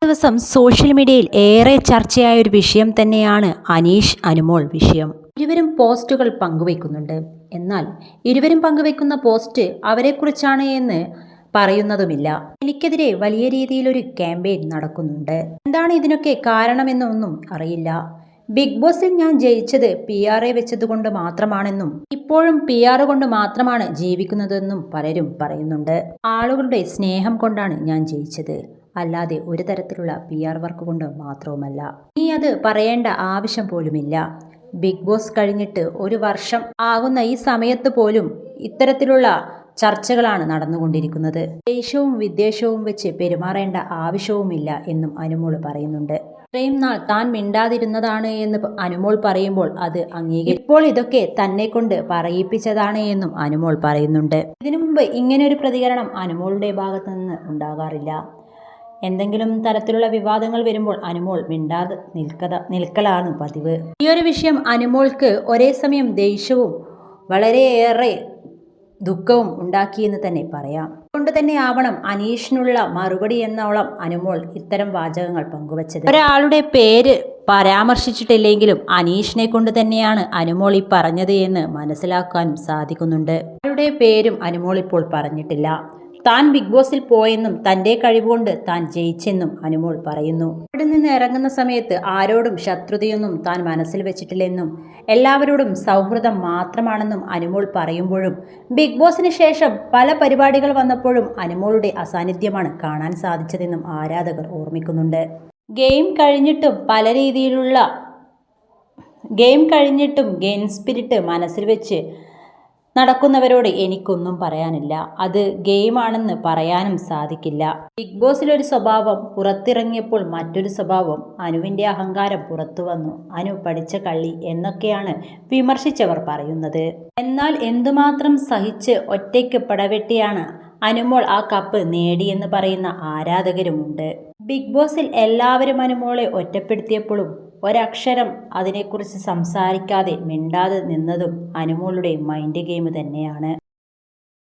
ദിവസം സോഷ്യൽ മീഡിയയിൽ ഏറെ ചർച്ചയായ ഒരു വിഷയം തന്നെയാണ് അനീഷ് അനുമോൾ വിഷയം. ഇരുവരും പോസ്റ്റുകൾ പങ്കുവയ്ക്കുന്നുണ്ട്. എന്നാൽ ഇരുവരും പങ്കുവയ്ക്കുന്ന പോസ്റ്റ് അവരെക്കുറിച്ചാണ് എന്ന് പറയുന്നതുമില്ല. എനിക്കെതിരെ വലിയ രീതിയിലൊരു ക്യാമ്പയിൻ നടക്കുന്നുണ്ട്. എന്താണ് ഇതിനൊക്കെ കാരണമെന്നൊന്നും അറിയില്ല. ബിഗ് ബോസിൽ ഞാൻ ജയിച്ചത് PR വെച്ചതുകൊണ്ട് മാത്രമാണെന്നും ഇപ്പോഴും PR കൊണ്ട് മാത്രമാണ് ജീവിക്കുന്നതെന്നും പലരും പറയുന്നുണ്ട്. ആളുകളുടെ സ്നേഹം കൊണ്ടാണ് ഞാൻ ജയിച്ചത്, അല്ലാതെ ഒരു തരത്തിലുള്ള PR വർക്ക് കൊണ്ട് മാത്രവുമല്ല. നീ അത് പറയേണ്ട ആവശ്യം പോലുമില്ല. ബിഗ് ബോസ് കഴിഞ്ഞിട്ട് 1 വർഷം ആകുന്ന ഈ സമയത്ത് പോലും ഇത്തരത്തിലുള്ള ചർച്ചകളാണ് നടന്നുകൊണ്ടിരിക്കുന്നത്. ദേഷ്യവും വിദ്വേഷവും വെച്ച് പെരുമാറേണ്ട ആവശ്യവുമില്ല എന്നും അനുമോൾ പറയുന്നുണ്ട്. ഇത്രയും നാൾ താൻ മിണ്ടാതിരുന്നതാണ് എന്ന് അനുമോൾ പറയുമ്പോൾ അത് ഇപ്പോൾ ഇതൊക്കെ തന്നെ കൊണ്ട് പറയിപ്പിച്ചതാണ് എന്നും അനുമോൾ പറയുന്നുണ്ട്. ഇതിനു മുമ്പ് ഇങ്ങനെയൊരു പ്രതികരണം അനുമോളുടെ ഭാഗത്തു നിന്ന് ഉണ്ടാകാറില്ല. എന്തെങ്കിലും തരത്തിലുള്ള വിവാദങ്ങൾ വരുമ്പോൾ അനുമോൾ മിണ്ടാതെ നിൽക്കലാണ് പതിവ്. ഈ ഒരു വിഷയം അനുമോൾക്ക് ഒരേ സമയം ദേഷ്യവും വളരെയേറെ ദുഃഖവും ഉണ്ടാക്കിയെന്ന് തന്നെ പറയാം. അതുകൊണ്ട് തന്നെ ആവണം അനീഷിനുള്ള മറുപടി എന്നോളം അനുമോൾ ഇത്തരം വാചകങ്ങൾ പങ്കുവച്ചത്. ഒരാളുടെ പേര് പരാമർശിച്ചിട്ടില്ലെങ്കിലും അനീഷിനെ കൊണ്ട് തന്നെയാണ് അനുമോൾ ഈ പറഞ്ഞത് എന്ന് മനസ്സിലാക്കാനും സാധിക്കുന്നുണ്ട്. ആരുടെ പേരും അനുമോൾ ഇപ്പോൾ പറഞ്ഞിട്ടില്ല. താൻ ബിഗ് ബോസിൽ പോയെന്നും തൻ്റെ കഴിവുകൊണ്ട് താൻ ജയിച്ചെന്നും അനുമോൾ പറയുന്നു. അവിടെ നിന്ന് ഇറങ്ങുന്ന സമയത്ത് ആരോടും ശത്രുതയൊന്നും താൻ മനസ്സിൽ വെച്ചിട്ടില്ലെന്നും എല്ലാവരോടും സൗഹൃദം മാത്രമാണെന്നും അനുമോൾ പറയുമ്പോഴും ബിഗ് ബോസിന് ശേഷം പല പരിപാടികൾ വന്നപ്പോഴും അനുമോളുടെ അസാന്നിധ്യമാണ് കാണാൻ സാധിച്ചതെന്നും ആരാധകർ ഓർമ്മിക്കുന്നുണ്ട്. ഗെയിം കഴിഞ്ഞിട്ടും ഗെയിം സ്പിരിറ്റ് മനസ്സിൽ വെച്ച് നടക്കുന്നവരോട് എനിക്കൊന്നും പറയാനില്ല. അത് ഗെയിമാണെന്ന് പറയാനും സാധിക്കില്ല. ബിഗ് ബോസിലൊരു സ്വഭാവം, പുറത്തിറങ്ങിയപ്പോൾ മറ്റൊരു സ്വഭാവം. അനുവിൻ്റെ അഹങ്കാരം പുറത്തു വന്നു. അനു പഠിച്ച കള്ളി എന്നൊക്കെയാണ് വിമർശിച്ചവർ പറയുന്നത്. എന്നാൽ എന്തുമാത്രം സഹിച്ച് ഒറ്റയ്ക്ക് പടവെട്ടിയാണ് അനുമോൾ ആ കപ്പ് നേടിയെന്ന് പറയുന്ന ആരാധകരുമുണ്ട്. ബിഗ് ബോസിൽ എല്ലാവരും അനുമോളെ ഒറ്റപ്പെടുത്തിയപ്പോഴും ഒരക്ഷരം അതിനെക്കുറിച്ച് സംസാരിക്കാതെ മിണ്ടാതെ നിന്നതും അനുമോളുടെ മൈൻഡ് ഗെയിം തന്നെയാണ്.